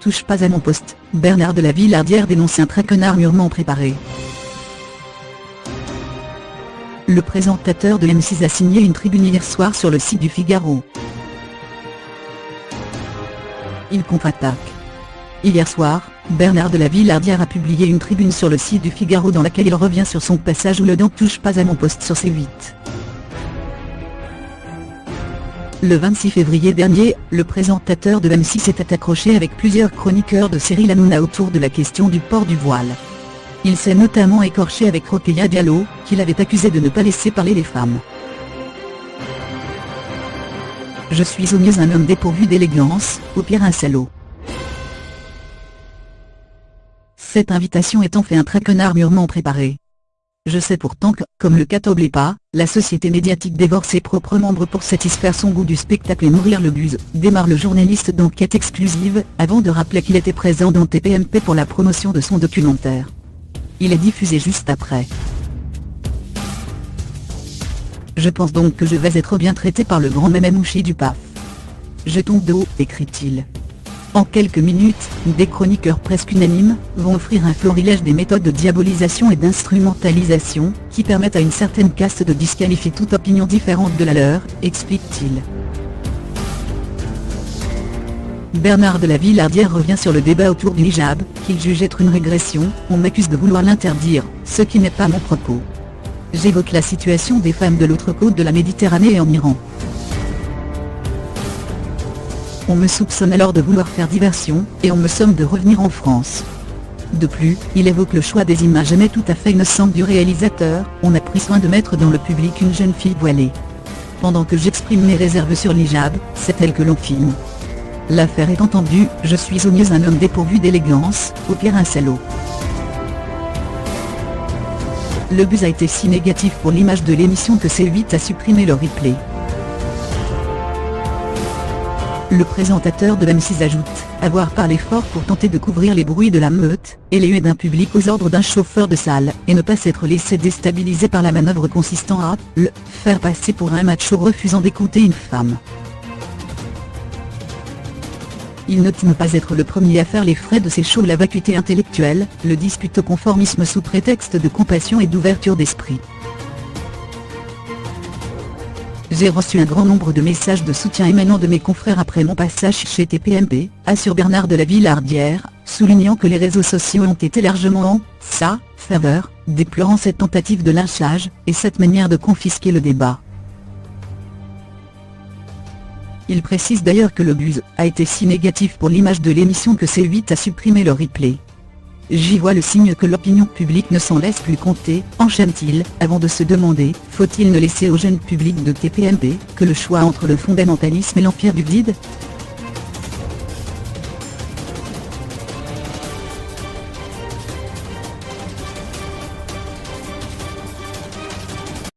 touche pas à mon poste, Bernard de la Villardière dénonce un traquenard mûrement préparé. Le présentateur de M6 a signé une tribune hier soir sur le site du Figaro. Il contre-attaque. Hier soir, Bernard de la Villardière a publié une tribune sur le site du Figaro dans laquelle il revient sur son passage où le ne touche pas à mon poste sur C8. Le 26 février dernier, le présentateur de M6 s'était accroché avec plusieurs chroniqueurs de Cyril Hanouna autour de la question du port du voile. Il s'est notamment écorché avec Rokhaya Diallo, qui l'avait accusé de ne pas laisser parler les femmes. Je suis au mieux un homme dépourvu d'élégance, au pire un salaud. Cette invitation est en fait un traquenard mûrement préparé. Je sais pourtant que, comme le catoblet pas, la société médiatique dévore ses propres membres pour satisfaire son goût du spectacle et nourrir le buzz, démarre le journaliste d'enquête exclusive, avant de rappeler qu'il était présent dans TPMP pour la promotion de son documentaire. Il est diffusé juste après. Je pense donc que je vais être bien traité par le grand Mememouchi du PAF. Je tombe de haut, écrit-il. En quelques minutes, des chroniqueurs presque unanimes vont offrir un florilège des méthodes de diabolisation et d'instrumentalisation, qui permettent à une certaine caste de disqualifier toute opinion différente de la leur, explique-t-il. Bernard de la Villardière revient sur le débat autour du hijab, qu'il juge être une régression. On m'accuse de vouloir l'interdire, ce qui n'est pas mon propos. J'évoque la situation des femmes de l'autre côte de la Méditerranée et en Iran. On me soupçonne alors de vouloir faire diversion, et on me somme de revenir en France. De plus, il évoque le choix des images jamais tout à fait innocentes du réalisateur. On a pris soin de mettre dans le public une jeune fille voilée. Pendant que j'exprime mes réserves sur l'hijab, c'est elle que l'on filme. L'affaire est entendue, je suis au mieux un homme dépourvu d'élégance, au pire un salaud. Le buzz a été si négatif pour l'image de l'émission que C8 a supprimé le replay. Le présentateur de M6 ajoute avoir parlé fort pour tenter de couvrir les bruits de la meute, et les huées d'un public aux ordres d'un chauffeur de salle, et ne pas s'être laissé déstabiliser par la manœuvre consistant à le faire passer pour un macho refusant d'écouter une femme. Il note ne pas être le premier à faire les frais de ces shows. La vacuité intellectuelle, le disputo-conformisme sous prétexte de compassion et d'ouverture d'esprit. J'ai reçu un grand nombre de messages de soutien émanant de mes confrères après mon passage chez TPMP, assure Bernard de la Villardière, soulignant que les réseaux sociaux ont été largement en sa faveur, déplorant cette tentative de lynchage, et cette manière de confisquer le débat. Il précise d'ailleurs que le buzz a été si négatif pour l'image de l'émission que C8 a supprimé le replay. J'y vois le signe que l'opinion publique ne s'en laisse plus compter, enchaîne-t-il, avant de se demander, faut-il ne laisser au jeune public de TPMP que le choix entre le fondamentalisme et l'empire du vide ?